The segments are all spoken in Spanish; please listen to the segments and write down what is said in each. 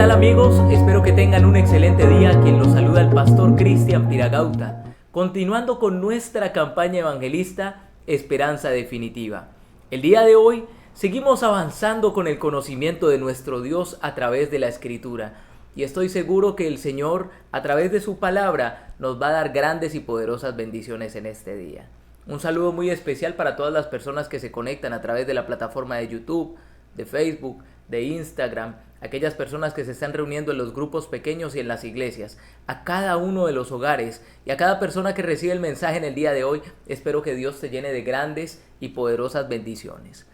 tal amigos? Espero que tengan un excelente día. Quien los saluda el pastor Cristian Piragauta, continuando con nuestra campaña evangelista Esperanza Definitiva. El día de hoy seguimos avanzando con el conocimiento de nuestro Dios a través de la Escritura, y estoy seguro que el Señor a través de su palabra nos va a dar grandes y poderosas bendiciones en este día. Un saludo muy especial para todas las personas que se conectan a través de la plataforma de YouTube, de Facebook, de Instagram, aquellas personas que se están reuniendo en los grupos pequeños y en las iglesias, a cada uno de los hogares y a cada persona que recibe el mensaje en el día de hoy. Espero que Dios te llene de grandes y poderosas bendiciones.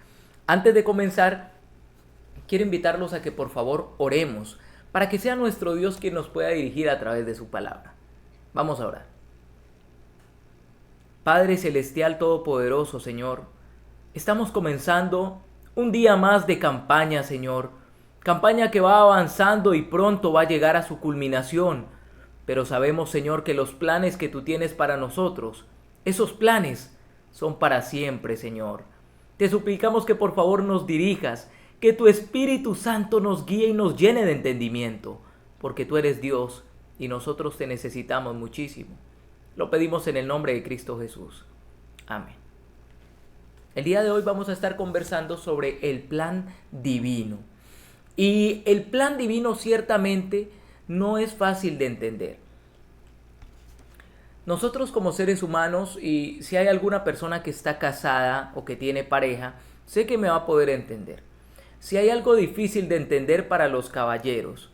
Antes de comenzar, quiero invitarlos a que por favor oremos para que sea nuestro Dios quien nos pueda dirigir a través de su palabra. Vamos a orar. Padre Celestial Todopoderoso, Señor, estamos comenzando un día más de campaña, Señor. Campaña que va avanzando y pronto va a llegar a su culminación. Pero sabemos, Señor, que los planes que tú tienes para nosotros, esos planes son para siempre, Señor. Te suplicamos que por favor nos dirijas, que tu Espíritu Santo nos guíe y nos llene de entendimiento, porque tú eres Dios y nosotros te necesitamos muchísimo. Lo pedimos en el nombre de Cristo Jesús. Amén. El día de hoy vamos a estar conversando sobre el plan divino. Y el plan divino ciertamente no es fácil de entender. Nosotros como seres humanos, y si hay alguna persona que está casada o que tiene pareja, sé que me va a poder entender. Si hay algo difícil de entender para los caballeros,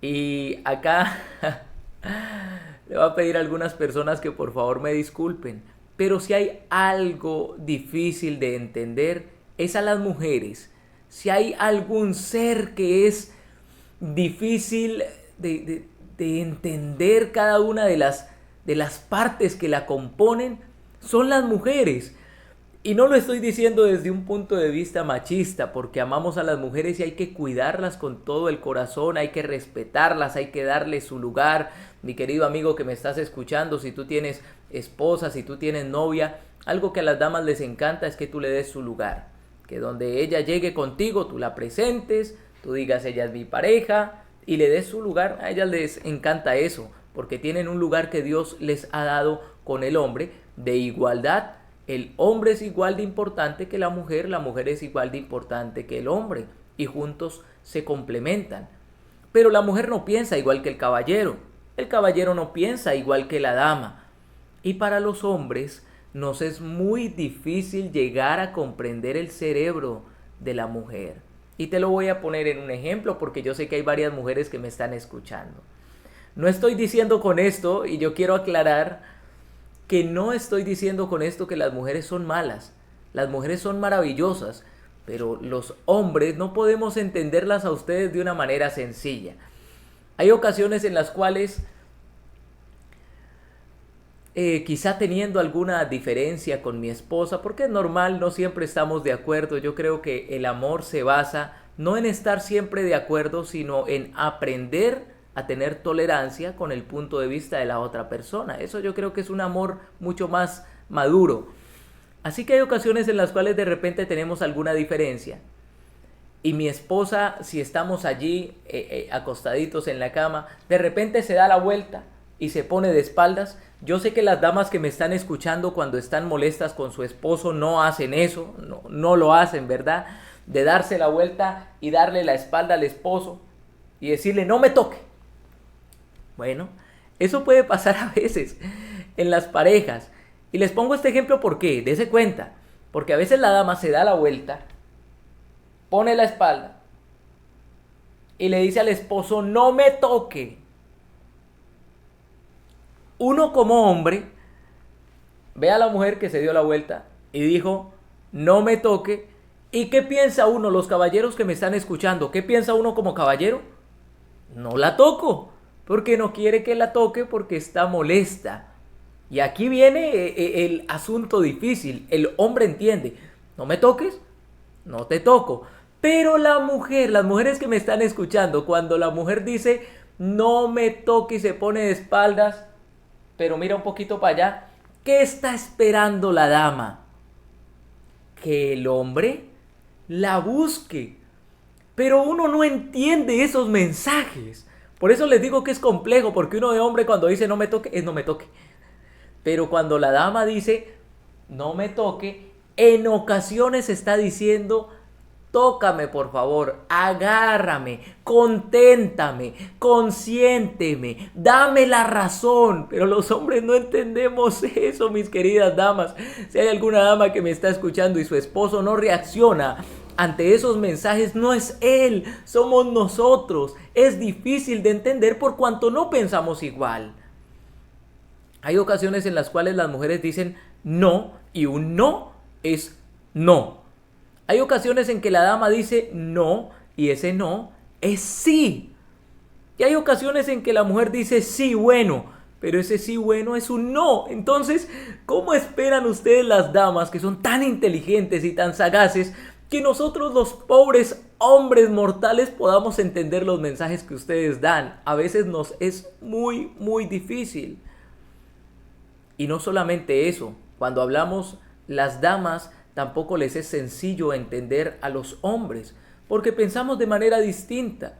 y acá le voy a pedir a algunas personas que por favor me disculpen, pero si hay algo difícil de entender, es a las mujeres. Si hay algún ser que es difícil de entender cada una de las partes que la componen, son las mujeres. Y no lo estoy diciendo desde un punto de vista machista, porque amamos a las mujeres y hay que cuidarlas con todo el corazón, hay que respetarlas, hay que darles su lugar. Mi querido amigo que me estás escuchando, si tú tienes esposa, si tú tienes novia, algo que a las damas les encanta es que tú le des su lugar. Que donde ella llegue contigo, tú la presentes, tú digas ella es mi pareja y le des su lugar. A ellas les encanta eso, porque tienen un lugar que Dios les ha dado con el hombre de igualdad. El hombre es igual de importante que la mujer es igual de importante que el hombre, y juntos se complementan. Pero la mujer no piensa igual que el caballero no piensa igual que la dama. Y para los hombres nos es muy difícil llegar a comprender el cerebro de la mujer. Y te lo voy a poner en un ejemplo porque yo sé que hay varias mujeres que me están escuchando. No estoy diciendo con esto, y yo quiero aclarar que no estoy diciendo con esto que las mujeres son malas. Las mujeres son maravillosas, pero los hombres no podemos entenderlas a ustedes de una manera sencilla. Hay ocasiones en las cuales quizá teniendo alguna diferencia con mi esposa, porque es normal, no siempre estamos de acuerdo. Yo creo que el amor se basa no en estar siempre de acuerdo, sino en aprender a tener tolerancia con el punto de vista de la otra persona. Eso yo creo que es un amor mucho más maduro. Así que hay ocasiones en las cuales de repente tenemos alguna diferencia. Y mi esposa, si estamos allí acostaditos en la cama, de repente se da la vuelta y se pone de espaldas. Yo sé que las damas que me están escuchando cuando están molestas con su esposo no hacen eso, no lo hacen, ¿verdad? De darse la vuelta y darle la espalda al esposo y decirle no me toque. Bueno, eso puede pasar a veces en las parejas. Y les pongo este ejemplo porque, dése cuenta, porque a veces la dama se da la vuelta, pone la espalda y le dice al esposo, no me toque. Uno como hombre ve a la mujer que se dio la vuelta y dijo, no me toque. ¿Y qué piensa uno, los caballeros que me están escuchando? ¿Qué piensa uno como caballero? No la toco. Porque no quiere que la toque porque está molesta. Y aquí viene el asunto difícil. El hombre entiende, no me toques, no te toco. Pero la mujer, las mujeres que me están escuchando, cuando la mujer dice, no me toque y se pone de espaldas, pero mira un poquito para allá, ¿qué está esperando la dama? Que el hombre la busque. Pero uno no entiende esos mensajes. Por eso les digo que es complejo, porque uno de hombre cuando dice no me toque, es no me toque. Pero cuando la dama dice no me toque, en ocasiones está diciendo tócame por favor, agárrame, conténtame, consiénteme, dame la razón. Pero los hombres no entendemos eso, mis queridas damas. Si hay alguna dama que me está escuchando y su esposo no reacciona ante esos mensajes, no es él, somos nosotros. Es difícil de entender por cuanto no pensamos igual. Hay ocasiones en las cuales las mujeres dicen no y un no es no. Hay ocasiones en que la dama dice no y ese no es sí. Y hay ocasiones en que la mujer dice sí bueno, pero ese sí bueno es un no. Entonces, ¿cómo esperan ustedes las damas que son tan inteligentes y tan sagaces que nosotros los pobres hombres mortales podamos entender los mensajes que ustedes dan? A veces nos es muy, muy difícil. Y no solamente eso, cuando hablamos las damas tampoco les es sencillo entender a los hombres, porque pensamos de manera distinta.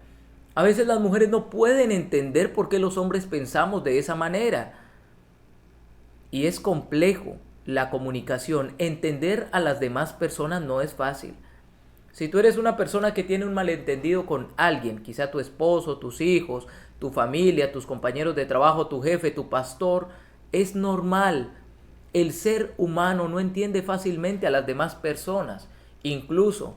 A veces las mujeres no pueden entender por qué los hombres pensamos de esa manera. Y es complejo la comunicación. Entender a las demás personas no es fácil. Si tú eres una persona que tiene un malentendido con alguien, quizá tu esposo, tus hijos, tu familia, tus compañeros de trabajo, tu jefe, tu pastor, es normal. El ser humano no entiende fácilmente a las demás personas. Incluso,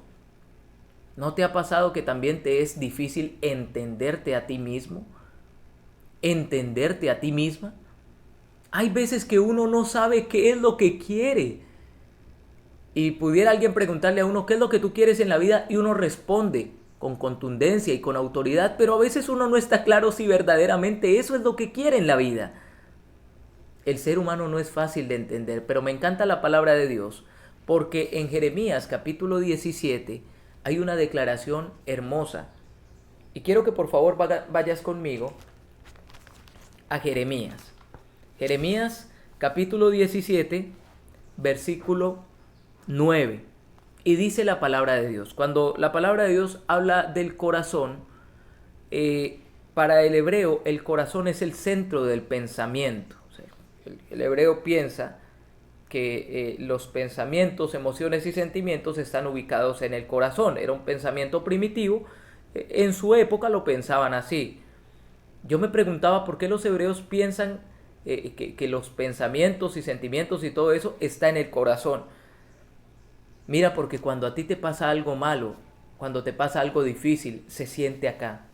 ¿no te ha pasado que también te es difícil entenderte a ti mismo? ¿Entenderte a ti misma? Hay veces que uno no sabe qué es lo que quiere. Y pudiera alguien preguntarle a uno, ¿qué es lo que tú quieres en la vida? Y uno responde con contundencia y con autoridad, pero a veces uno no está claro si verdaderamente eso es lo que quiere en la vida. El ser humano no es fácil de entender, pero me encanta la palabra de Dios, porque en Jeremías capítulo 17 hay una declaración hermosa. Y quiero que por favor vayas conmigo a Jeremías. Jeremías capítulo 17, versículo 9. Y dice la palabra de Dios. Cuando la palabra de Dios habla del corazón, para el hebreo el corazón es el centro del pensamiento. El hebreo piensa que los pensamientos, emociones y sentimientos están ubicados en el corazón. Era un pensamiento primitivo. En su época lo pensaban así. Yo me preguntaba por qué los hebreos piensan que los pensamientos y sentimientos y todo eso está en el corazón. Mira, porque cuando a ti te pasa algo malo, cuando te pasa algo difícil, se siente acá.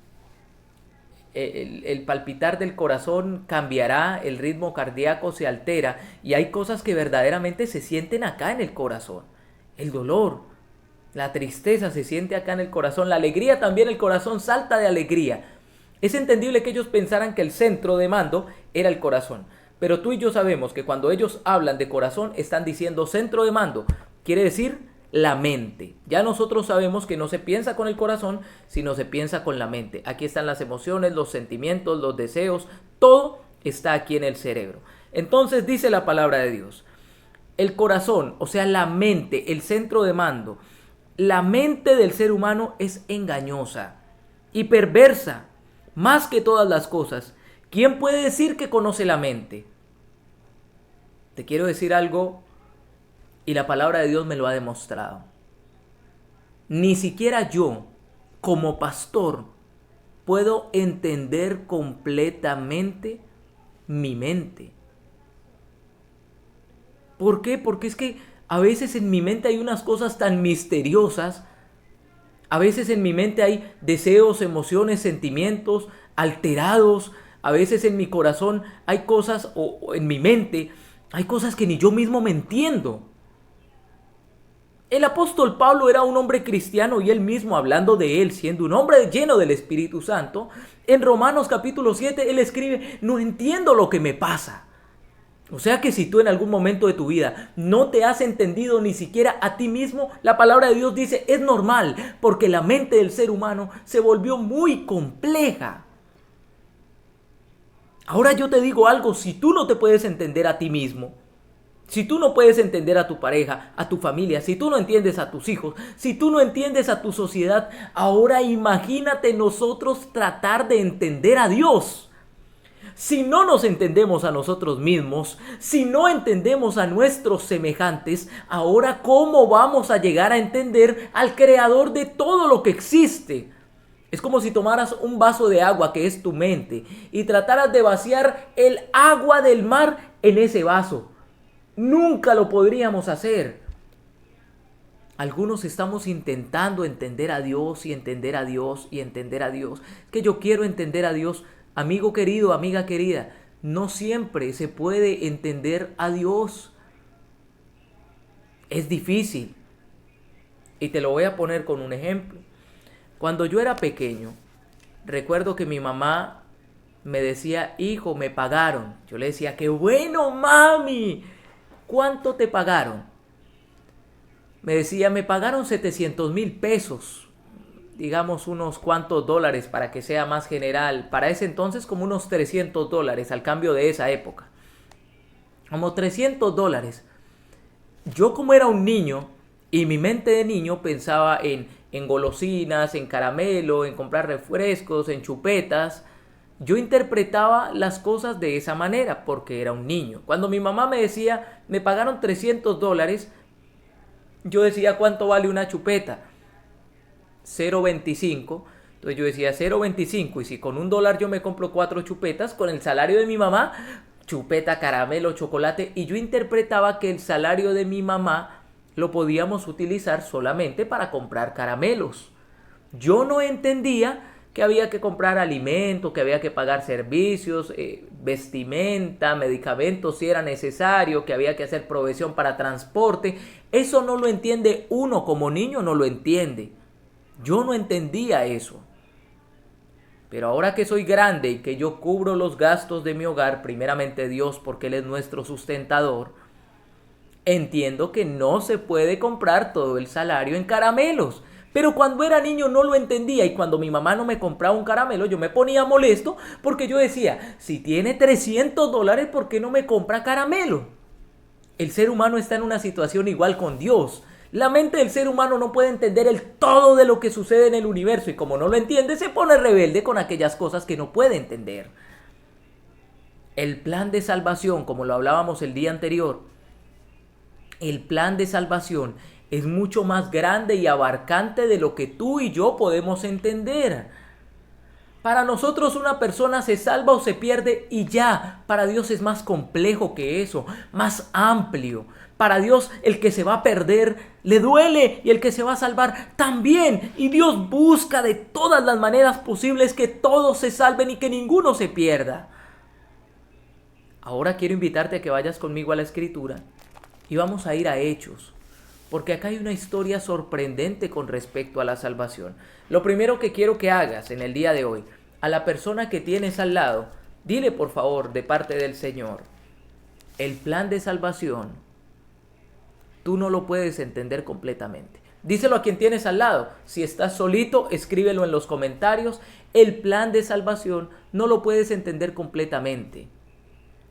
El palpitar del corazón cambiará, el ritmo cardíaco se altera y hay cosas que verdaderamente se sienten acá en el corazón. El dolor, la tristeza se siente acá en el corazón, la alegría también, el corazón salta de alegría. Es entendible que ellos pensaran que el centro de mando era el corazón, pero tú y yo sabemos que cuando ellos hablan de corazón están diciendo centro de mando, quiere decir la mente. Ya nosotros sabemos que no se piensa con el corazón, sino se piensa con la mente. Aquí están las emociones, los sentimientos, los deseos, todo está aquí en el cerebro. Entonces dice la palabra de Dios, el corazón, o sea la mente, el centro de mando, la mente del ser humano es engañosa y perversa, más que todas las cosas. ¿Quién puede decir que conoce la mente? Te quiero decir algo. Y la palabra de Dios me lo ha demostrado. Ni siquiera yo, como pastor, puedo entender completamente mi mente. ¿Por qué? Porque es que a veces en mi mente hay unas cosas tan misteriosas. A veces en mi mente hay deseos, emociones, sentimientos alterados. A veces en mi corazón hay cosas, o en mi mente, hay cosas que ni yo mismo me entiendo. El apóstol Pablo era un hombre cristiano y él mismo, hablando de él, siendo un hombre lleno del Espíritu Santo, en Romanos capítulo 7 él escribe, no entiendo lo que me pasa. O sea que si tú en algún momento de tu vida no te has entendido ni siquiera a ti mismo, la palabra de Dios dice, es normal, porque la mente del ser humano se volvió muy compleja. Ahora yo te digo algo, si tú no te puedes entender a ti mismo, Si tú no puedes entender a tu pareja, a tu familia, si tú no entiendes a tus hijos, si tú no entiendes a tu sociedad, ahora imagínate nosotros tratar de entender a Dios. Si no nos entendemos a nosotros mismos, si no entendemos a nuestros semejantes, ahora ¿cómo vamos a llegar a entender al creador de todo lo que existe? Es como si tomaras un vaso de agua que es tu mente y trataras de vaciar el agua del mar en ese vaso. Nunca lo podríamos hacer. Algunos estamos intentando entender a Dios y entender a Dios y entender a Dios. Es que yo quiero entender a Dios. Amigo querido, amiga querida, no siempre se puede entender a Dios. Es difícil. Y te lo voy a poner con un ejemplo. Cuando yo era pequeño, recuerdo que mi mamá me decía, hijo, me pagaron. Yo le decía, qué bueno, mami. ¿Cuánto te pagaron? Me decía, me pagaron 700,000 pesos. Digamos unos cuantos dólares para que sea más general. Para ese entonces como unos 300 dólares al cambio de esa época. Como 300 dólares. Yo como era un niño y mi mente de niño pensaba en golosinas, en caramelo, en comprar refrescos, en chupetas. Yo interpretaba las cosas de esa manera porque era un niño. Cuando mi mamá me decía, me pagaron 300 dólares, yo decía, ¿cuánto vale una chupeta? 0.25. Entonces yo decía 0.25 y si con $1 yo me compro 4 chupetas, con el salario de mi mamá, chupeta, caramelo, chocolate, y yo interpretaba que el salario de mi mamá lo podíamos utilizar solamente para comprar caramelos. Yo no entendía que había que comprar alimentos, que había que pagar servicios, vestimenta, medicamentos si era necesario, que había que hacer provisión para transporte. Eso no lo entiende uno como niño, no lo entiende. Yo no entendía eso. Pero ahora que soy grande y que yo cubro los gastos de mi hogar, primeramente Dios, porque Él es nuestro sustentador, entiendo que no se puede comprar todo el salario en caramelos. Pero cuando era niño no lo entendía y cuando mi mamá no me compraba un caramelo yo me ponía molesto porque yo decía, si tiene 300 dólares, ¿por qué no me compra caramelo? El ser humano está en una situación igual con Dios. La mente del ser humano no puede entender el todo de lo que sucede en el universo y como no lo entiende se pone rebelde con aquellas cosas que no puede entender. El plan de salvación, como lo hablábamos el día anterior, el plan de salvación es mucho más grande y abarcante de lo que tú y yo podemos entender. Para nosotros una persona se salva o se pierde y ya. Para Dios es más complejo que eso, más amplio. Para Dios el que se va a perder le duele y el que se va a salvar también. Y Dios busca de todas las maneras posibles que todos se salven y que ninguno se pierda. Ahora quiero invitarte a que vayas conmigo a la Escritura y vamos a ir a Hechos. Porque acá hay una historia sorprendente con respecto a la salvación. Lo primero que quiero que hagas en el día de hoy, a la persona que tienes al lado, dile por favor de parte del Señor, el plan de salvación, tú no lo puedes entender completamente. Díselo a quien tienes al lado. Si estás solito, escríbelo en los comentarios. El plan de salvación no lo puedes entender completamente.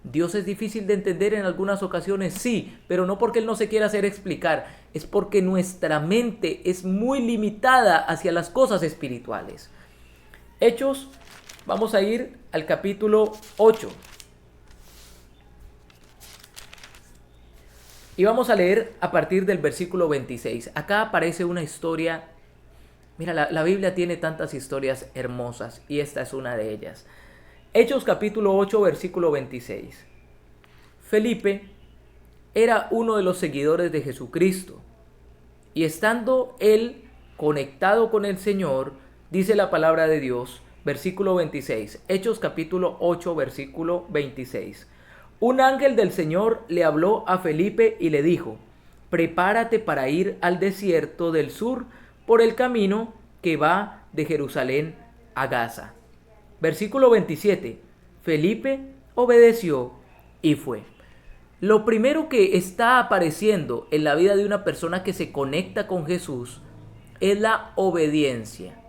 Dios es difícil de entender en algunas ocasiones, sí, pero no porque Él no se quiera hacer explicar, es porque nuestra mente es muy limitada hacia las cosas espirituales. Hechos, vamos a ir al capítulo 8. Y vamos a leer a partir del versículo 26. Acá aparece una historia, mira, la Biblia tiene tantas historias hermosas y esta es una de ellas. Hechos capítulo 8, versículo 26. Felipe era uno de los seguidores de Jesucristo y estando él conectado con el Señor, dice la palabra de Dios, versículo 26, Hechos capítulo 8, versículo 26. Un ángel del Señor le habló a Felipe y le dijo, prepárate para ir al desierto del sur por el camino que va de Jerusalén a Gaza. Versículo 27. Felipe obedeció y fue. Lo primero que está apareciendo en la vida de una persona que se conecta con Jesús es la obediencia.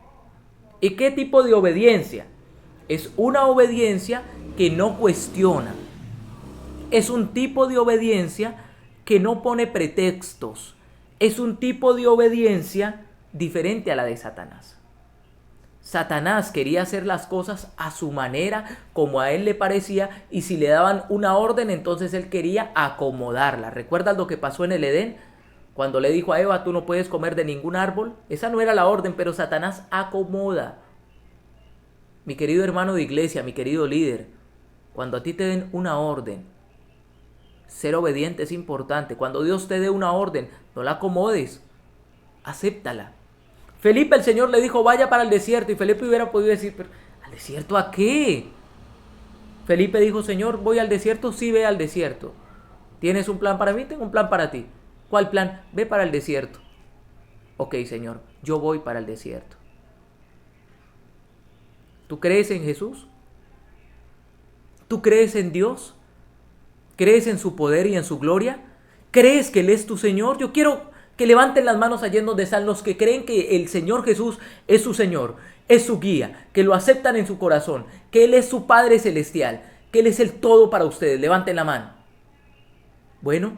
¿Y qué tipo de obediencia? Es una obediencia que no cuestiona. Es un tipo de obediencia que no pone pretextos. Es un tipo de obediencia diferente a la de Satanás. Satanás quería hacer las cosas a su manera, como a él le parecía, y si le daban una orden, entonces él quería acomodarla. ¿Recuerdas lo que pasó en el Edén? Cuando le dijo a Eva, tú no puedes comer de ningún árbol. Esa no era la orden, pero Satanás acomoda. Mi querido hermano de iglesia, mi querido líder, cuando a ti te den una orden, ser obediente es importante. Cuando Dios te dé una orden, no la acomodes, acéptala. Felipe, el Señor le dijo, vaya para el desierto, y Felipe hubiera podido decir, pero ¿al desierto a qué? Felipe dijo, Señor, voy al desierto, sí, ve al desierto. ¿Tienes un plan para mí? Tengo un plan para ti. ¿Cuál plan? Ve para el desierto. Ok, Señor, yo voy para el desierto. ¿Tú crees en Jesús? ¿Tú crees en Dios? ¿Crees en su poder y en su gloria? ¿Crees que Él es tu Señor? Yo quiero que levanten las manos allí en donde están los que creen que el Señor Jesús es su Señor, es su guía, que lo aceptan en su corazón, que Él es su Padre Celestial, que Él es el todo para ustedes. Levanten la mano. Bueno,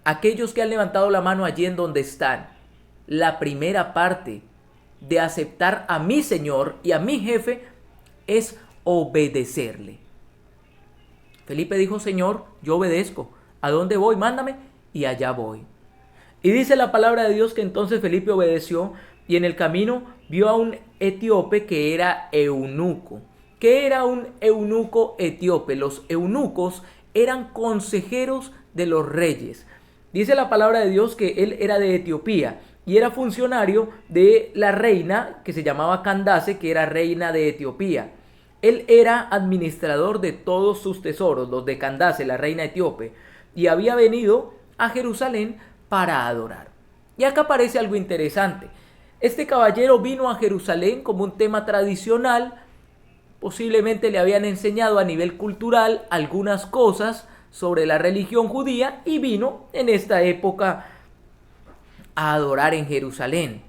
aquellos que han levantado la mano allí en donde están, la primera parte de aceptar a mi Señor y a mi jefe es obedecerle. Felipe dijo, Señor, yo obedezco. ¿A dónde voy? Mándame y allá voy. Y dice la palabra de Dios que entonces Felipe obedeció y en el camino vio a un etíope que era eunuco. ¿Qué era un eunuco etíope? Los eunucos eran consejeros de los reyes. Dice la palabra de Dios que él era de Etiopía y era funcionario de la reina que se llamaba Candace, que era reina de Etiopía. Él era administrador de todos sus tesoros, los de Candace, la reina etíope, y había venido a Jerusalén para adorar. Y acá aparece algo interesante. Este caballero vino a Jerusalén como un tema tradicional. Posiblemente le habían enseñado a nivel cultural algunas cosas sobre la religión judía y vino en esta época a adorar en Jerusalén.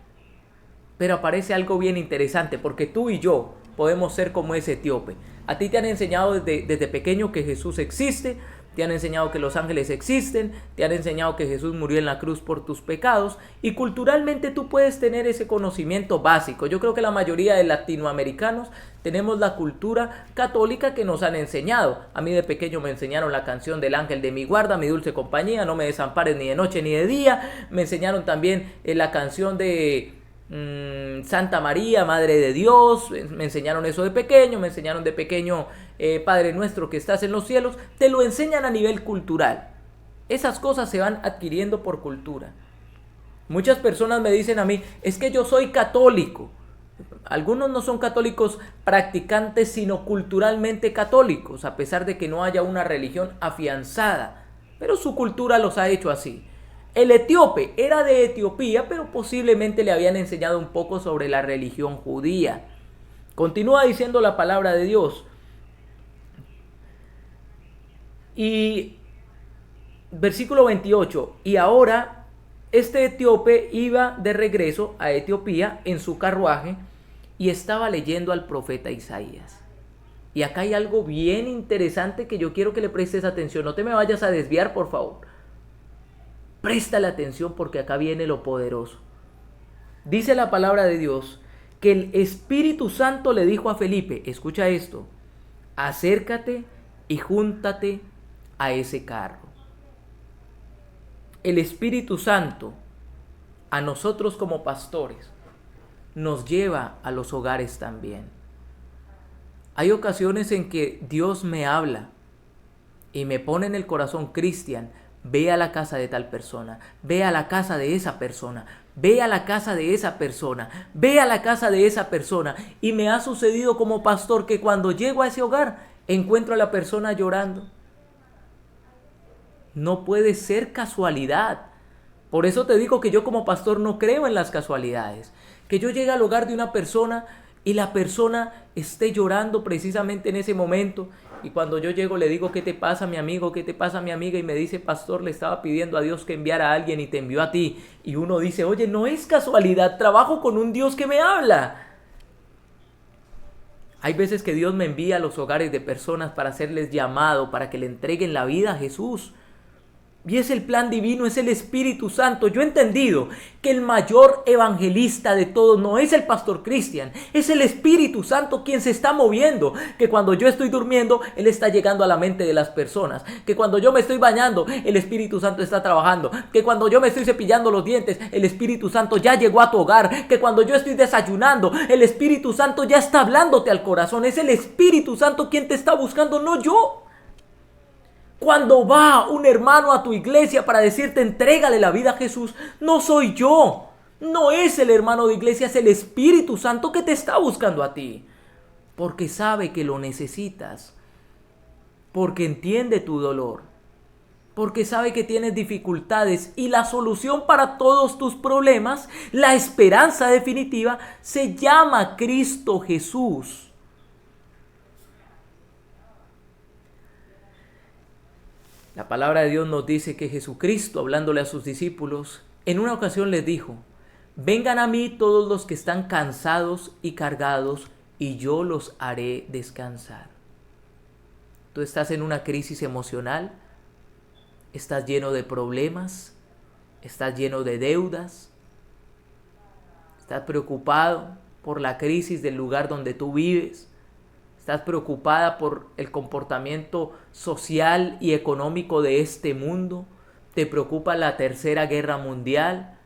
Pero aparece algo bien interesante, porque tú y yo podemos ser como ese etíope. A ti te han enseñado desde pequeño que Jesús existe, te han enseñado que los ángeles existen, te han enseñado que Jesús murió en la cruz por tus pecados, y culturalmente tú puedes tener ese conocimiento básico. Yo creo que la mayoría de latinoamericanos tenemos la cultura católica que nos han enseñado. A mí de pequeño me enseñaron la canción del ángel de mi guarda, mi dulce compañía, no me desampares ni de noche ni de día. Me enseñaron también la canción de Santa María, Madre de Dios. Me enseñaron eso de pequeño, me enseñaron de pequeño Padre nuestro que estás en los cielos. Te lo enseñan a nivel cultural. Esas cosas se van adquiriendo por cultura. Muchas personas me dicen a mí, es que yo soy católico. Algunos no son católicos practicantes, sino culturalmente católicos, a pesar de que no haya una religión afianzada, pero su cultura los ha hecho así. El etíope era de Etiopía, pero posiblemente le habían enseñado un poco sobre la religión judía. Continúa diciendo la palabra de Dios. Y versículo 28. Y ahora este etíope iba de regreso a Etiopía en su carruaje y estaba leyendo al profeta Isaías. Y acá hay algo bien interesante que yo quiero que le prestes atención. No te me vayas a desviar, por favor. Préstale atención porque acá viene lo poderoso. Dice la palabra de Dios que el Espíritu Santo le dijo a Felipe, escucha esto, acércate y júntate a ese carro. El Espíritu Santo a nosotros como pastores nos lleva a los hogares también. Hay ocasiones en que Dios me habla y me pone en el corazón, Cristian, ve a la casa de tal persona, ve a la casa de esa persona, ve a la casa de esa persona, ve a la casa de esa persona. Y me ha sucedido como pastor que cuando llego a ese hogar encuentro a la persona llorando. No puede ser casualidad. Por eso te digo que yo como pastor no creo en las casualidades. Que yo llegue al hogar de una persona y la persona esté llorando precisamente en ese momento. Y cuando yo llego le digo, ¿qué te pasa, mi amigo? ¿Qué te pasa, mi amiga? Y me dice, pastor, le estaba pidiendo a Dios que enviara a alguien y te envió a ti. Y uno dice, oye, no es casualidad, trabajo con un Dios que me habla. Hay veces que Dios me envía a los hogares de personas para hacerles llamado, para que le entreguen la vida a Jesús. Y es el plan divino, es el Espíritu Santo. Yo he entendido que el mayor evangelista de todos no es el pastor Cristian, es el Espíritu Santo quien se está moviendo. Que cuando yo estoy durmiendo, Él está llegando a la mente de las personas. Que cuando yo me estoy bañando, el Espíritu Santo está trabajando. Que cuando yo me estoy cepillando los dientes, el Espíritu Santo ya llegó a tu hogar. Que cuando yo estoy desayunando, el Espíritu Santo ya está hablándote al corazón. Es el Espíritu Santo quien te está buscando, no yo. Cuando va un hermano a tu iglesia para decirte entrégale la vida a Jesús, no soy yo, no es el hermano de iglesia, es el Espíritu Santo que te está buscando a ti. Porque sabe que lo necesitas, porque entiende tu dolor, porque sabe que tienes dificultades y la solución para todos tus problemas, la esperanza definitiva, se llama Cristo Jesús. La palabra de Dios nos dice que Jesucristo, hablándole a sus discípulos, en una ocasión les dijo: vengan a mí todos los que están cansados y cargados, y yo los haré descansar. Tú estás en una crisis emocional, estás lleno de problemas, estás lleno de deudas, estás preocupado por la crisis del lugar donde tú vives. Estás preocupada por el comportamiento social y económico de este mundo. Te preocupa la tercera guerra mundial.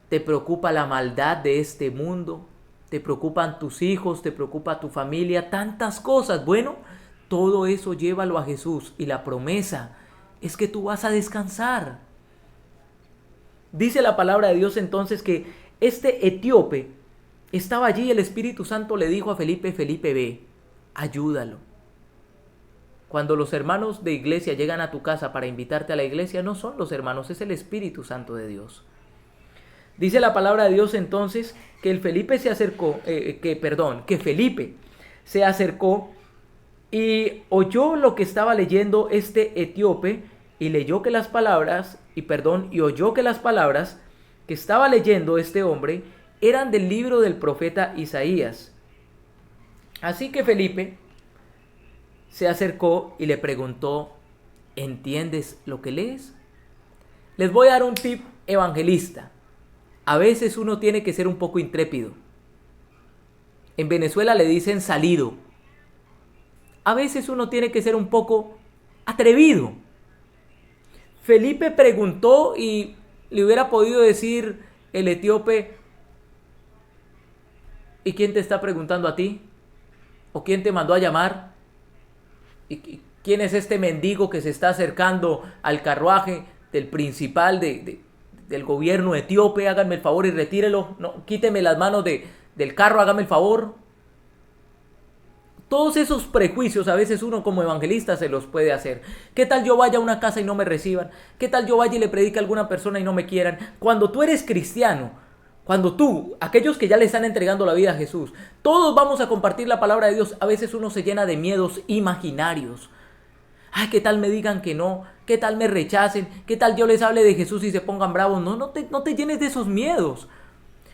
Te preocupa la maldad de este mundo. Te preocupan tus hijos, te preocupa tu familia, tantas cosas. Bueno, todo eso llévalo a Jesús y la promesa es que tú vas a descansar. Dice la palabra de Dios entonces que este etíope estaba allí y el Espíritu Santo le dijo a Felipe: Felipe, ve, ayúdalo. Cuando los hermanos de iglesia llegan a tu casa para invitarte a la iglesia, no son los hermanos, es el Espíritu Santo de Dios. Dice la palabra de Dios entonces que Felipe se acercó y oyó lo que estaba leyendo este etíope y oyó que las palabras que estaba leyendo este hombre eran del libro del profeta Isaías. Así que Felipe se acercó y le preguntó: ¿entiendes lo que lees? Les voy a dar un tip evangelista. A veces uno tiene que ser un poco intrépido. En Venezuela le dicen salido. A veces uno tiene que ser un poco atrevido. Felipe preguntó y le hubiera podido decir el etíope: ¿y quién te está preguntando a ti? ¿O quién te mandó a llamar? ¿Y quién es este mendigo que se está acercando al carruaje del principal del gobierno etíope? Háganme el favor y retírelo. No, quíteme las manos del carro, hágame el favor. Todos esos prejuicios a veces uno como evangelista se los puede hacer. ¿Qué tal yo vaya a una casa y no me reciban? ¿Qué tal yo vaya y le predique a alguna persona y no me quieran? Cuando tú eres cristiano, aquellos que ya le están entregando la vida a Jesús, todos vamos a compartir la palabra de Dios. A veces uno se llena de miedos imaginarios. Ay, ¿qué tal me digan que no? ¿Qué tal me rechacen? ¿Qué tal yo les hable de Jesús y se pongan bravos? No te llenes de esos miedos.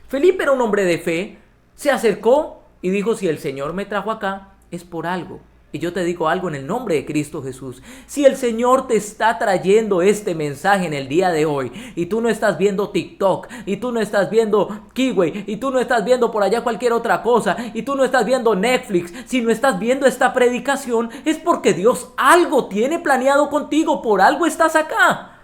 Felipe era un hombre de fe, se acercó y dijo: si el Señor me trajo acá, es por algo. Y yo te digo algo en el nombre de Cristo Jesús. Si el Señor te está trayendo este mensaje en el día de hoy y tú no estás viendo TikTok, y tú no estás viendo Kiwi, y tú no estás viendo por allá cualquier otra cosa, y tú no estás viendo Netflix, si no estás viendo esta predicación, es porque Dios algo tiene planeado contigo, por algo estás acá.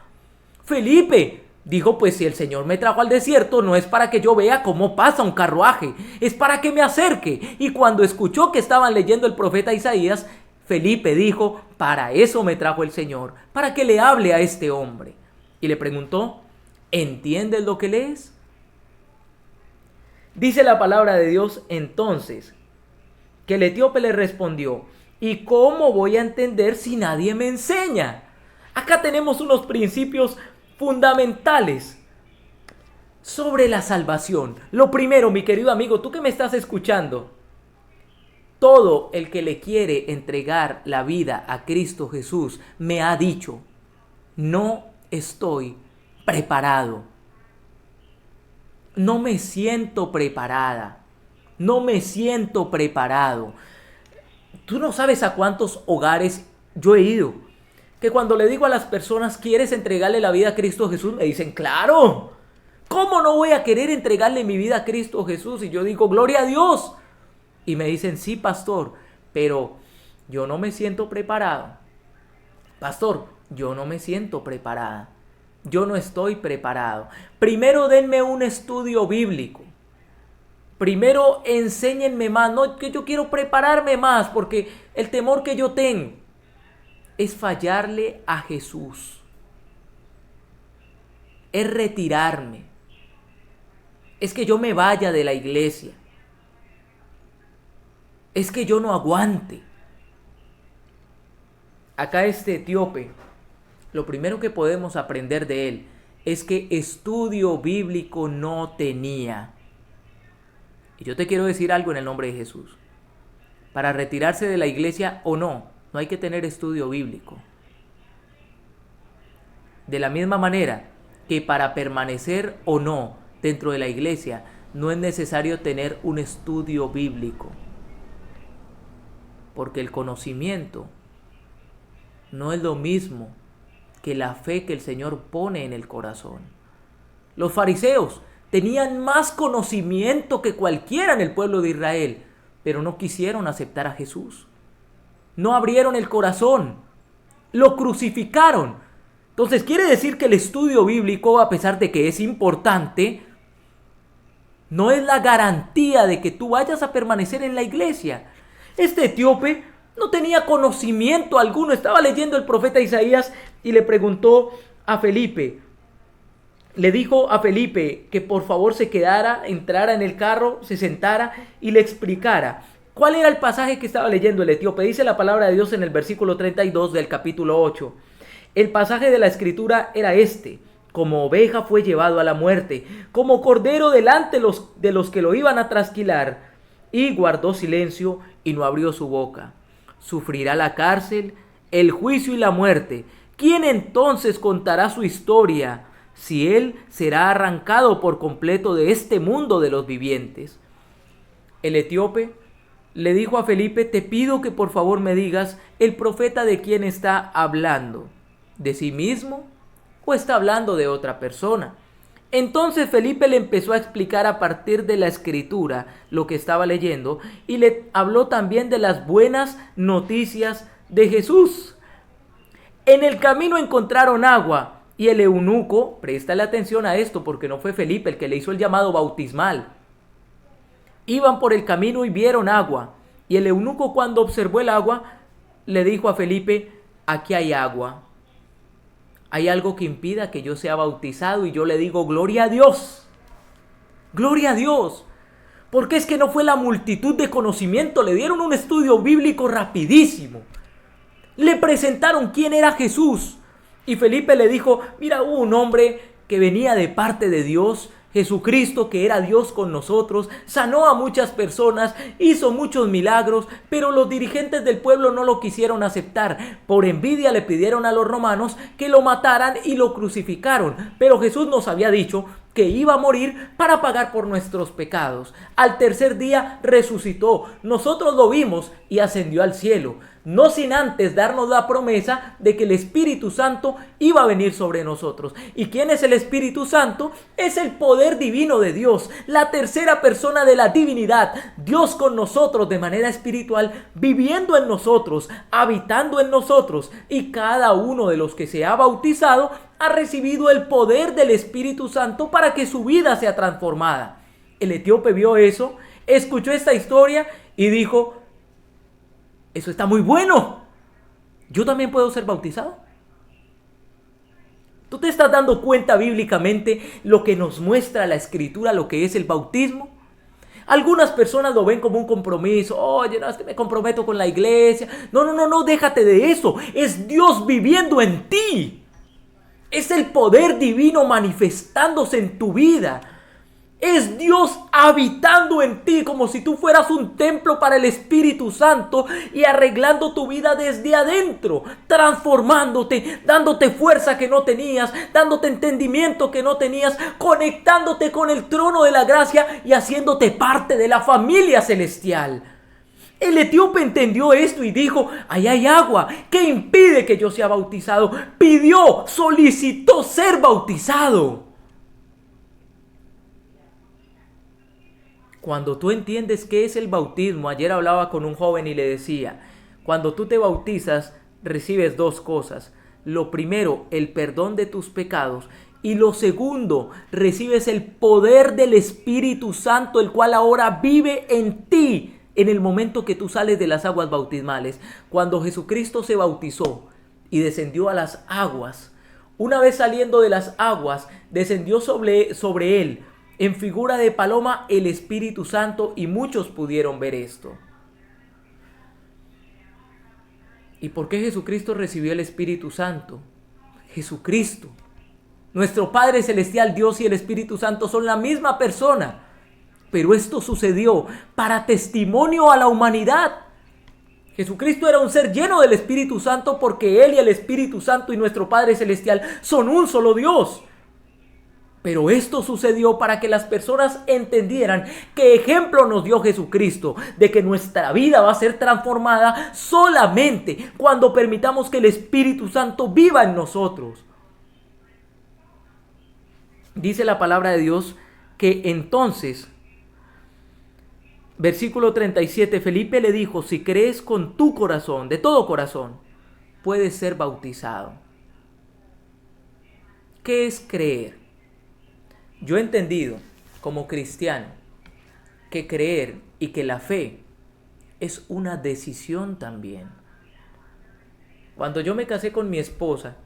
Felipe dijo: pues si el Señor me trajo al desierto, no es para que yo vea cómo pasa un carruaje, es para que me acerque. Y cuando escuchó que estaban leyendo el profeta Isaías, Felipe dijo: para eso me trajo el Señor, para que le hable a este hombre. Y le preguntó: ¿entiendes lo que lees? Dice la palabra de Dios entonces que el etíope le respondió: ¿y cómo voy a entender si nadie me enseña? Acá tenemos unos principios fundamentales sobre la salvación. Lo primero, mi querido amigo, tú que me estás escuchando, todo el que le quiere entregar la vida a Cristo Jesús me ha dicho: no estoy preparado, no me siento preparada, no me siento preparado. Tú no sabes a cuántos hogares yo he ido que cuando le digo a las personas, ¿quieres entregarle la vida a Cristo Jesús? Me dicen, claro. ¿Cómo no voy a querer entregarle mi vida a Cristo Jesús? Y yo digo, gloria a Dios. Y me dicen, sí, pastor, pero yo no me siento preparado. Pastor, yo no me siento preparada. Yo no estoy preparado. Primero denme un estudio bíblico. Primero enséñenme más. No, que yo quiero prepararme más porque el temor que yo tengo es fallarle a Jesús. Es retirarme. Es que yo me vaya de la iglesia. Es que yo no aguante. Acá este etíope, lo primero que podemos aprender de él es que estudio bíblico no tenía. Y yo te quiero decir algo en el nombre de Jesús. Para retirarse de la iglesia o no hay que tener estudio bíblico. De la misma manera que para permanecer o no dentro de la iglesia no es necesario tener un estudio bíblico. Porque el conocimiento no es lo mismo que la fe que el Señor pone en el corazón. Los fariseos tenían más conocimiento que cualquiera en el pueblo de Israel, pero no quisieron aceptar a Jesús. No abrieron el corazón, lo crucificaron. Entonces quiere decir que el estudio bíblico, a pesar de que es importante, no es la garantía de que tú vayas a permanecer en la iglesia. Este etíope no tenía conocimiento alguno. Estaba leyendo el profeta Isaías y le preguntó a Felipe. Le dijo a Felipe que por favor se quedara, entrara en el carro, se sentara y le explicara. ¿Cuál era el pasaje que estaba leyendo el etíope? Dice la palabra de Dios en el versículo 32 del capítulo 8. El pasaje de la escritura era este. Como oveja fue llevado a la muerte, como cordero delante de los que lo iban a trasquilar, y guardó silencio y no abrió su boca. Sufrirá la cárcel, el juicio y la muerte. ¿Quién entonces contará su historia si él será arrancado por completo de este mundo de los vivientes? El etíope le dijo a Felipe, te pido que por favor me digas el profeta de quién está hablando, ¿de sí mismo o está hablando de otra persona? Entonces Felipe le empezó a explicar a partir de la escritura lo que estaba leyendo y le habló también de las buenas noticias de Jesús. En el camino encontraron agua y el eunuco, préstale atención a esto porque no fue Felipe el que le hizo el llamado bautismal. Iban por el camino y vieron agua, y el eunuco cuando observó el agua le dijo a Felipe, aquí hay agua. ¿Hay algo que impida que yo sea bautizado? Y yo le digo, gloria a Dios. Gloria a Dios. Porque es que no fue la multitud de conocimiento. Le dieron un estudio bíblico rapidísimo. Le presentaron quién era Jesús. Y Felipe le dijo, mira, hubo un hombre que venía de parte de Dios, Jesucristo, que era Dios con nosotros, sanó a muchas personas, hizo muchos milagros, pero los dirigentes del pueblo no lo quisieron aceptar. Por envidia le pidieron a los romanos que lo mataran y lo crucificaron. Pero Jesús nos había dicho que iba a morir para pagar por nuestros pecados. Al tercer día resucitó. Nosotros lo vimos y ascendió al cielo. No sin antes darnos la promesa de que el Espíritu Santo iba a venir sobre nosotros. ¿Y quién es el Espíritu Santo? Es el poder divino de Dios, la tercera persona de la divinidad, Dios con nosotros de manera espiritual, viviendo en nosotros, habitando en nosotros, y cada uno de los que se ha bautizado ha recibido el poder del Espíritu Santo para que su vida sea transformada. El etíope vio eso, escuchó esta historia y dijo, eso está muy bueno. ¿Yo también puedo ser bautizado? ¿Tú te estás dando cuenta bíblicamente lo que nos muestra la Escritura, lo que es el bautismo? Algunas personas lo ven como un compromiso. Oye, no, es que me comprometo con la iglesia. No, déjate de eso. Es Dios viviendo en ti. Es el poder divino manifestándose en tu vida. Es Dios habitando en ti como si tú fueras un templo para el Espíritu Santo y arreglando tu vida desde adentro, transformándote, dándote fuerza que no tenías, dándote entendimiento que no tenías, conectándote con el trono de la gracia y haciéndote parte de la familia celestial. El etíope entendió esto y dijo: ahí hay agua, ¿qué impide que yo sea bautizado? Pidió, solicitó ser bautizado. Cuando tú entiendes qué es el bautismo, ayer hablaba con un joven y le decía: cuando tú te bautizas, recibes dos cosas. Lo primero, el perdón de tus pecados. Y lo segundo, recibes el poder del Espíritu Santo, el cual ahora vive en ti en el momento que tú sales de las aguas bautismales. Cuando Jesucristo se bautizó y descendió a las aguas, una vez saliendo de las aguas, descendió sobre él en figura de paloma el Espíritu Santo, y muchos pudieron ver esto. ¿Y por qué Jesucristo recibió el Espíritu Santo? Jesucristo, nuestro Padre Celestial, Dios y el Espíritu Santo son la misma persona. Pero esto sucedió para testimonio a la humanidad. Jesucristo era un ser lleno del Espíritu Santo porque Él y el Espíritu Santo y nuestro Padre Celestial son un solo Dios. Pero esto sucedió para que las personas entendieran qué ejemplo nos dio Jesucristo de que nuestra vida va a ser transformada solamente cuando permitamos que el Espíritu Santo viva en nosotros. Dice la palabra de Dios que entonces, versículo 37, Felipe le dijo: si crees con tu corazón, de todo corazón, puedes ser bautizado. ¿Qué es creer? Yo he entendido como cristiano que creer y que la fe es una decisión también. Cuando yo me casé con mi esposa,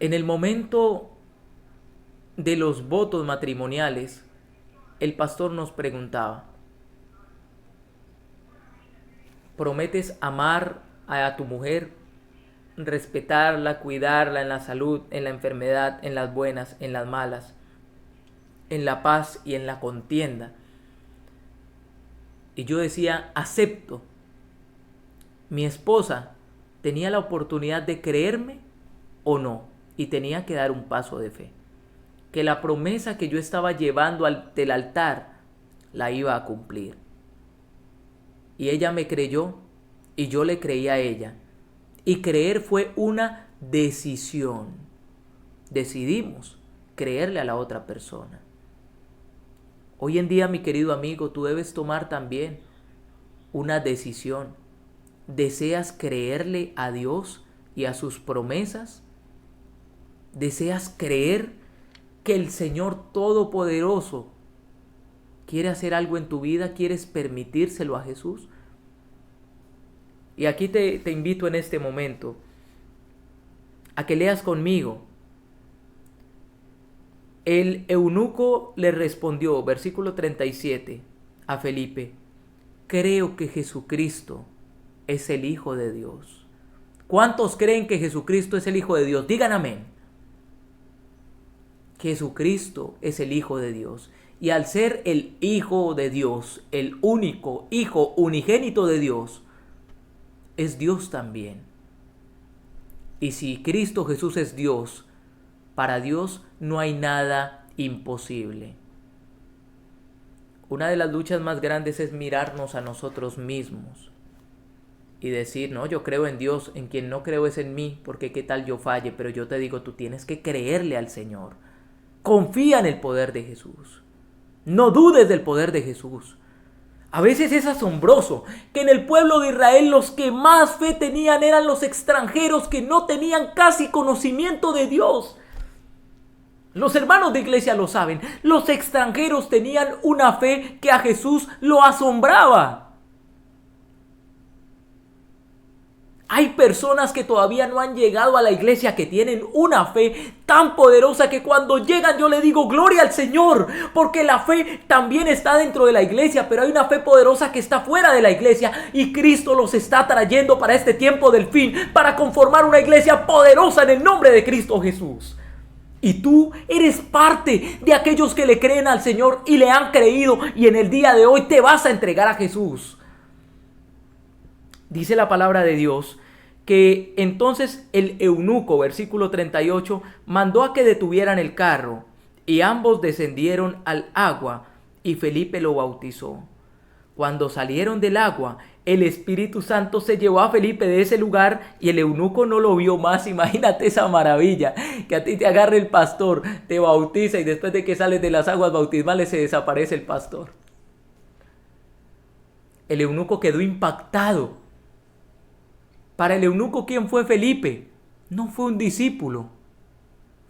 en el momento de los votos matrimoniales, el pastor nos preguntaba: ¿prometes amar a tu mujer, respetarla, cuidarla en la salud, en la enfermedad, en las buenas, en las malas, en la paz y en la contienda? Y yo decía: acepto. Mi esposa tenía la oportunidad de creerme o no, y tenía que dar un paso de fe, que la promesa que yo estaba llevando del altar la iba a cumplir. Y ella me creyó y yo le creí a ella. Y creer fue una decisión. Decidimos creerle a la otra persona. Hoy en día, mi querido amigo, tú debes tomar también una decisión. ¿Deseas creerle a Dios y a sus promesas? ¿Deseas creer que el Señor Todopoderoso quiere hacer algo en tu vida? ¿Quieres permitírselo a Jesús? Y aquí te invito en este momento a que leas conmigo. El eunuco le respondió, versículo 37, a Felipe: creo que Jesucristo es el Hijo de Dios. ¿Cuántos creen que Jesucristo es el Hijo de Dios? Digan amén. Jesucristo es el Hijo de Dios. Y al ser el Hijo de Dios, el único Hijo unigénito de Dios, es Dios también. Y si Cristo Jesús es Dios, para Dios no hay nada imposible. Una de las luchas más grandes es mirarnos a nosotros mismos y decir: no, yo creo en Dios, en quien no creo es en mí, porque qué tal yo falle. Pero yo te digo, tú tienes que creerle al Señor. Confía en el poder de Jesús. No dudes del poder de Jesús. A veces es asombroso que en el pueblo de Israel los que más fe tenían eran los extranjeros, que no tenían casi conocimiento de Dios. Los hermanos de iglesia lo saben. Los extranjeros tenían una fe que a Jesús lo asombraba. Hay personas que todavía no han llegado a la iglesia, que tienen una fe tan poderosa que cuando llegan yo le digo: gloria al Señor, porque la fe también está dentro de la iglesia, pero hay una fe poderosa que está fuera de la iglesia, y Cristo los está trayendo para este tiempo del fin, para conformar una iglesia poderosa en el nombre de Cristo Jesús. Y tú eres parte de aquellos que le creen al Señor y le han creído, y en el día de hoy te vas a entregar a Jesús. Dice la palabra de Dios que entonces el eunuco, versículo 38, mandó a que detuvieran el carro, y ambos descendieron al agua y Felipe lo bautizó. Cuando salieron del agua, el Espíritu Santo se llevó a Felipe de ese lugar y el eunuco no lo vio más. Imagínate esa maravilla, que a ti te agarre el pastor, te bautiza y después de que sales de las aguas bautismales se desaparece el pastor. El eunuco quedó impactado. Para el eunuco, ¿quién fue Felipe? No fue un discípulo,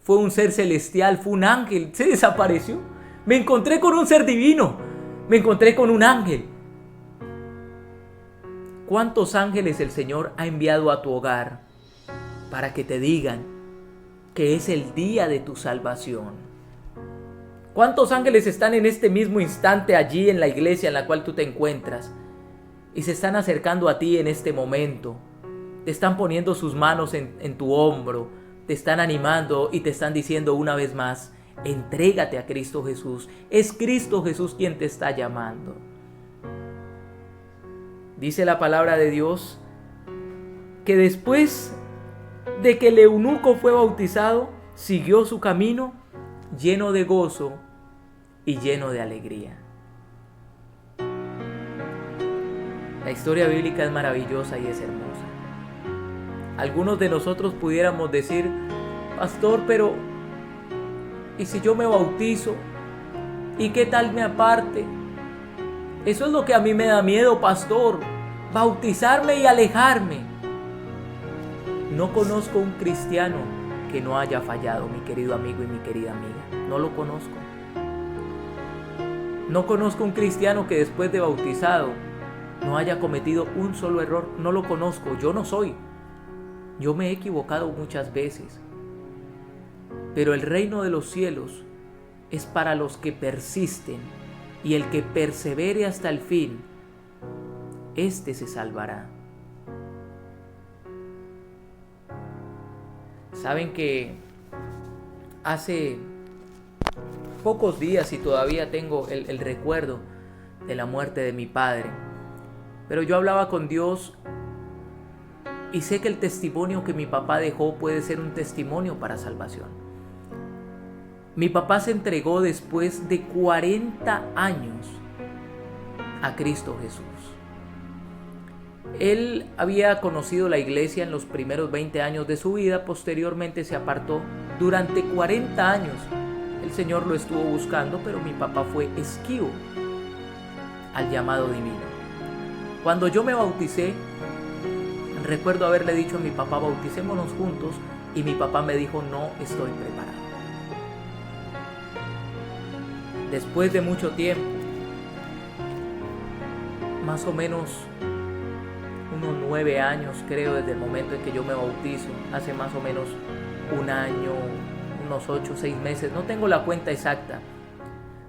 fue un ser celestial, fue un ángel. Se desapareció. Me encontré con un ser divino, me encontré con un ángel. ¿Cuántos ángeles el Señor ha enviado a tu hogar para que te digan que es el día de tu salvación? ¿Cuántos ángeles están en este mismo instante allí en la iglesia en la cual tú te encuentras y se están acercando a ti en este momento? Te están poniendo sus manos en tu hombro, te están animando y te están diciendo una vez más: entrégate a Cristo Jesús. Es Cristo Jesús quien te está llamando. Dice la palabra de Dios que después de que el eunuco fue bautizado, siguió su camino lleno de gozo y lleno de alegría. La historia bíblica es maravillosa y es hermosa. Algunos de nosotros pudiéramos decir: pastor, pero ¿y si yo me bautizo? ¿Y qué tal me aparte? Eso es lo que a mí me da miedo, pastor, bautizarme y alejarme. No conozco un cristiano que no haya fallado, mi querido amigo y mi querida amiga. No lo conozco. No conozco un cristiano que después de bautizado no haya cometido un solo error. No lo conozco. Yo no soy. Yo me he equivocado muchas veces. Pero el reino de los cielos es para los que persisten, y el que persevere hasta el fin, éste se salvará. Saben que hace pocos días, y todavía tengo el recuerdo de la muerte de mi padre, pero yo hablaba con Dios y sé que el testimonio que mi papá dejó puede ser un testimonio para salvación. Mi papá se entregó después de 40 años a Cristo Jesús. Él había conocido la iglesia en los primeros 20 años de su vida, posteriormente se apartó. Durante 40 años el Señor lo estuvo buscando, pero mi papá fue esquivo al llamado divino. Cuando yo me bauticé, recuerdo haberle dicho a mi papá: bauticémonos juntos, y mi papá me dijo: no estoy preparado. Después de mucho tiempo, más o menos unos 9 años creo desde el momento en que yo me bautizo, hace más o menos un año, unos 8 o 6 meses, no tengo la cuenta exacta,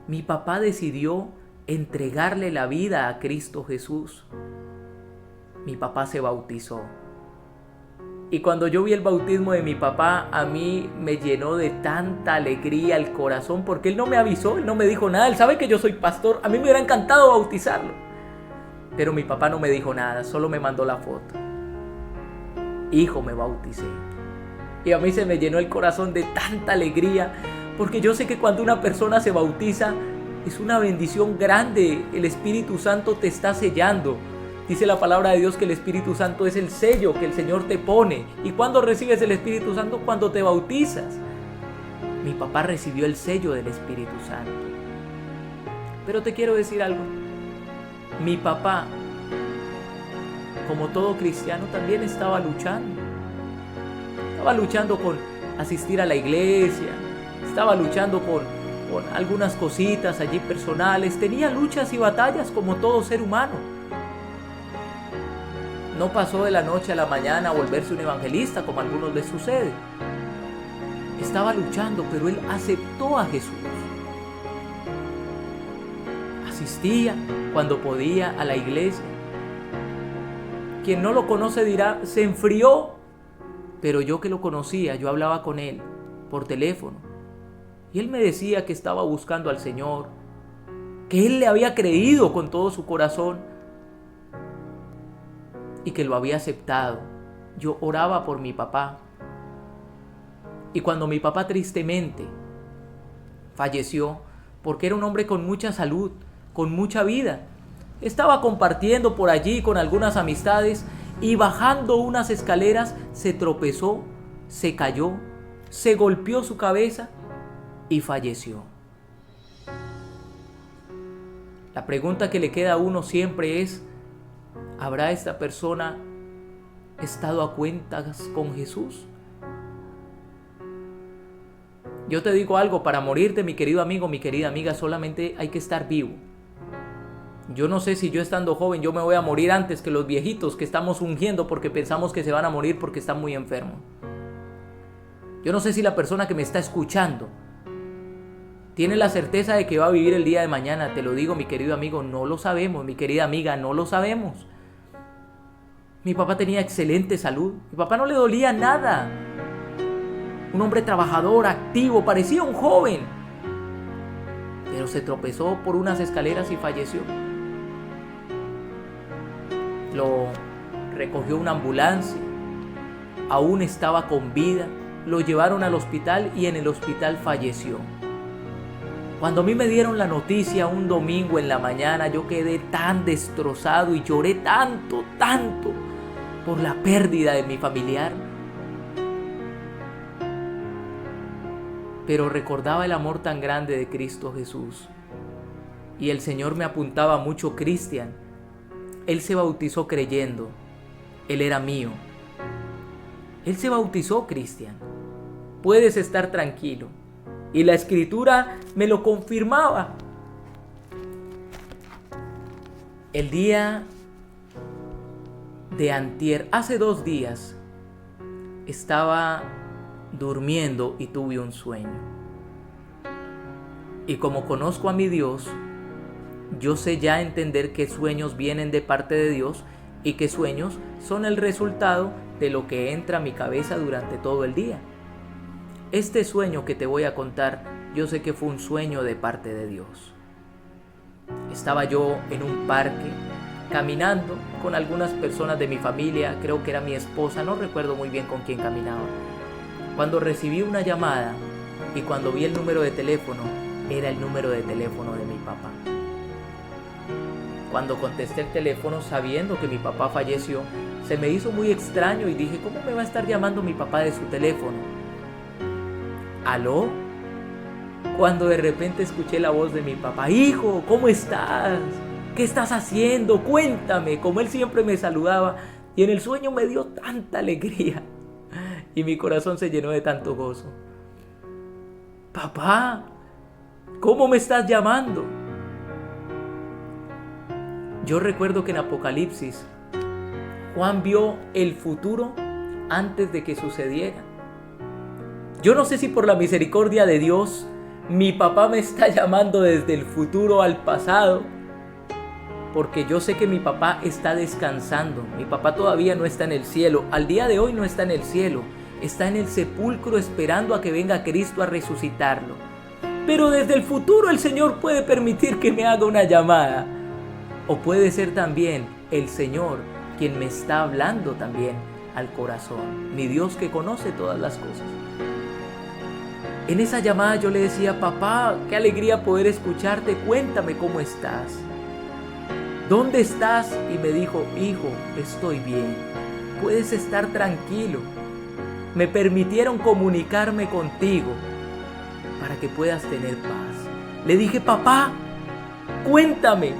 mi papá decidió entregarle la vida a Cristo Jesús. Mi papá se bautizó. Y cuando yo vi el bautismo de mi papá, a mí me llenó de tanta alegría el corazón, porque él no me avisó, él no me dijo nada. Él sabe que yo soy pastor, a mí me hubiera encantado bautizarlo. Pero mi papá no me dijo nada, solo me mandó la foto. Hijo, me bauticé. Y a mí se me llenó el corazón de tanta alegría, porque yo sé que cuando una persona se bautiza, es una bendición grande. El Espíritu Santo te está sellando. Dice la palabra de Dios que el Espíritu Santo es el sello que el Señor te pone. ¿Y cuándo recibes el Espíritu Santo? Cuando te bautizas. Mi papá recibió el sello del Espíritu Santo. Pero te quiero decir algo. Mi papá, como todo cristiano, también estaba luchando. Estaba luchando con asistir a la iglesia. Estaba luchando con algunas cositas allí personales. Tenía luchas y batallas como todo ser humano. No pasó de la noche a la mañana a volverse un evangelista como a algunos les sucede. Estaba luchando, pero él aceptó a Jesús. Asistía cuando podía a la iglesia. Quien no lo conoce dirá: se enfrió. Pero yo que lo conocía, yo hablaba con él por teléfono. Y él me decía que estaba buscando al Señor, que él le había creído con todo su corazón y que lo había aceptado. Yo oraba por mi papá. Y cuando mi papá tristemente falleció, porque era un hombre con mucha salud, con mucha vida, Estaba compartiendo por allí con algunas amistades y bajando unas escaleras se tropezó, se cayó, se golpeó su cabeza y falleció. La pregunta que le queda a uno siempre es: ¿habrá esta persona estado a cuentas con Jesús? Yo te digo algo, para morirte, mi querido amigo, mi querida amiga, solamente hay que estar vivo. Yo no sé si yo estando joven yo me voy a morir antes que los viejitos que estamos ungiendo porque pensamos que se van a morir porque están muy enfermos. Yo no sé si la persona que me está escuchando tiene la certeza de que va a vivir el día de mañana. Te lo digo, mi querido amigo, no lo sabemos. Mi querida amiga, no lo sabemos. Mi papá tenía excelente salud. Mi papá no le dolía nada. Un hombre trabajador, activo, parecía un joven. Pero se tropezó por unas escaleras y falleció. Lo recogió una ambulancia. Aún estaba con vida. Lo llevaron al hospital y en el hospital falleció. Cuando a mí me dieron la noticia un domingo en la mañana, yo quedé tan destrozado y lloré tanto por la pérdida de mi familiar. Pero recordaba el amor tan grande de Cristo Jesús. Y el Señor me apuntaba mucho: Cristian, Él se bautizó creyendo, Él era mío. Él se bautizó, Cristian. Puedes estar tranquilo. Y la Escritura me lo confirmaba. El día de antier, hace 2 días, estaba durmiendo y tuve un sueño. Y como conozco a mi Dios, yo sé ya entender qué sueños vienen de parte de Dios y qué sueños son el resultado de lo que entra a mi cabeza durante todo el día. Este sueño que te voy a contar, yo sé que fue un sueño de parte de Dios. Estaba yo en un parque, caminando con algunas personas de mi familia, creo que era mi esposa, no recuerdo muy bien con quién caminaba, cuando recibí una llamada y cuando vi el número de teléfono, era el número de teléfono de mi papá. Cuando contesté el teléfono sabiendo que mi papá falleció, se me hizo muy extraño y dije: ¿cómo me va a estar llamando mi papá de su teléfono? ¿Aló? Cuando de repente escuché la voz de mi papá: hijo, ¿cómo estás? ¿Qué estás haciendo? Cuéntame. Como él siempre me saludaba, y en el sueño me dio tanta alegría y mi corazón se llenó de tanto gozo. Papá, ¿cómo me estás llamando? Yo recuerdo que en Apocalipsis Juan vio el futuro antes de que sucediera. Yo no sé si por la misericordia de Dios mi papá me está llamando desde el futuro al pasado, porque yo sé que mi papá está descansando. Mi papá todavía no está en el cielo. Al día de hoy no está en el cielo. Está en el sepulcro esperando a que venga Cristo a resucitarlo. Pero desde el futuro el Señor puede permitir que me haga una llamada. O puede ser también el Señor quien me está hablando también al corazón. Mi Dios que conoce todas las cosas. En esa llamada yo le decía: papá, qué alegría poder escucharte, cuéntame cómo estás. ¿Dónde estás? Y me dijo: hijo, estoy bien, puedes estar tranquilo. Me permitieron comunicarme contigo para que puedas tener paz. Le dije: papá, cuéntame,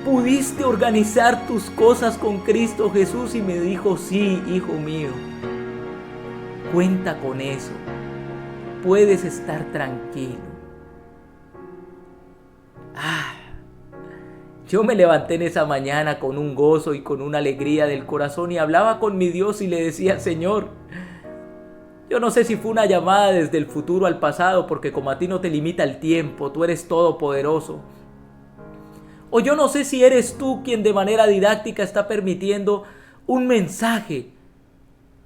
¿pudiste organizar tus cosas con Cristo Jesús? Y me dijo: sí, hijo mío, cuenta con eso. Puedes estar tranquilo. Yo me levanté en esa mañana con un gozo y con una alegría del corazón y hablaba con mi Dios y le decía: Señor, yo no sé si fue una llamada desde el futuro al pasado, porque como a ti no te limita el tiempo, tú eres todopoderoso. O yo no sé si eres tú quien de manera didáctica está permitiendo un mensaje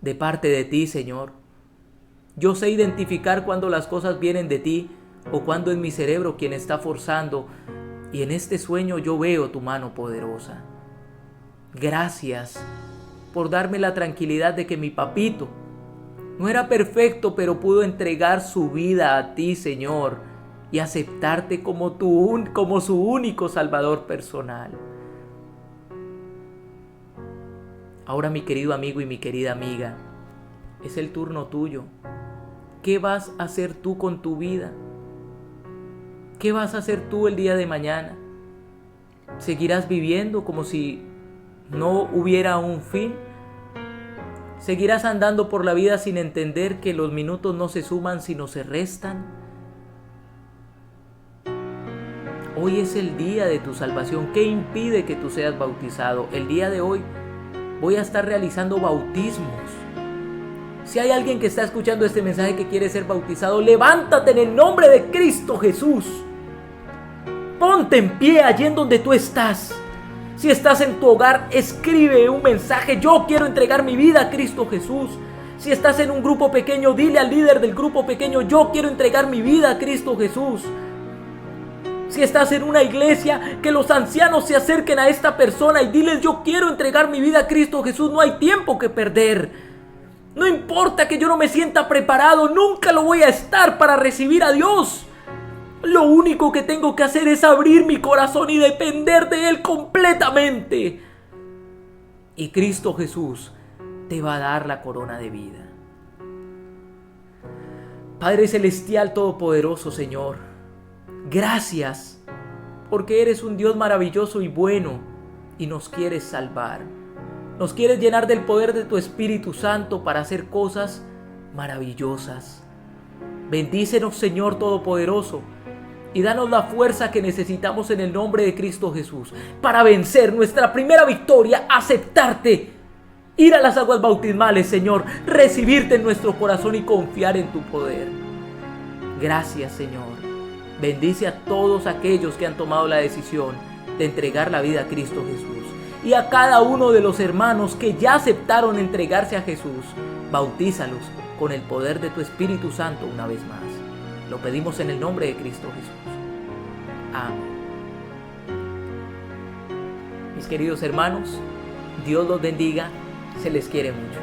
de parte de ti, Señor. Yo sé identificar cuando las cosas vienen de ti o cuando es mi cerebro quien está forzando. Y en este sueño yo veo tu mano poderosa. Gracias por darme la tranquilidad de que mi papito no era perfecto, pero pudo entregar su vida a ti, Señor, y aceptarte como su único Salvador personal. Ahora, mi querido amigo y mi querida amiga, es el turno tuyo. ¿Qué vas a hacer tú con tu vida? ¿Qué vas a hacer tú el día de mañana? ¿Seguirás viviendo como si no hubiera un fin? ¿Seguirás andando por la vida sin entender que los minutos no se suman sino se restan? Hoy es el día de tu salvación. ¿Qué impide que tú seas bautizado? El día de hoy voy a estar realizando bautismos. Si hay alguien que está escuchando este mensaje que quiere ser bautizado, levántate en el nombre de Cristo Jesús. Ponte en pie allí en donde tú estás. Si estás en tu hogar, escribe un mensaje: yo quiero entregar mi vida a Cristo Jesús. Si estás en un grupo pequeño, dile al líder del grupo pequeño: yo quiero entregar mi vida a Cristo Jesús. Si estás en una iglesia, que los ancianos se acerquen a esta persona y diles: yo quiero entregar mi vida a Cristo Jesús. No hay tiempo que perder. No importa que yo no me sienta preparado, nunca lo voy a estar para recibir a Dios. Lo único que tengo que hacer es abrir mi corazón y depender de Él completamente. Y Cristo Jesús te va a dar la corona de vida. Padre Celestial Todopoderoso, Señor, gracias porque eres un Dios maravilloso y bueno y nos quieres salvar. Nos quieres llenar del poder de tu Espíritu Santo para hacer cosas maravillosas. Bendícenos, Señor Todopoderoso, y danos la fuerza que necesitamos en el nombre de Cristo Jesús para vencer nuestra primera victoria: aceptarte, ir a las aguas bautismales, Señor, recibirte en nuestro corazón y confiar en tu poder. Gracias, Señor. Bendice a todos aquellos que han tomado la decisión de entregar la vida a Cristo Jesús, y a cada uno de los hermanos que ya aceptaron entregarse a Jesús. Bautízalos con el poder de tu Espíritu Santo una vez más. Lo pedimos en el nombre de Cristo Jesús. Amén. Mis queridos hermanos, Dios los bendiga. Se les quiere mucho.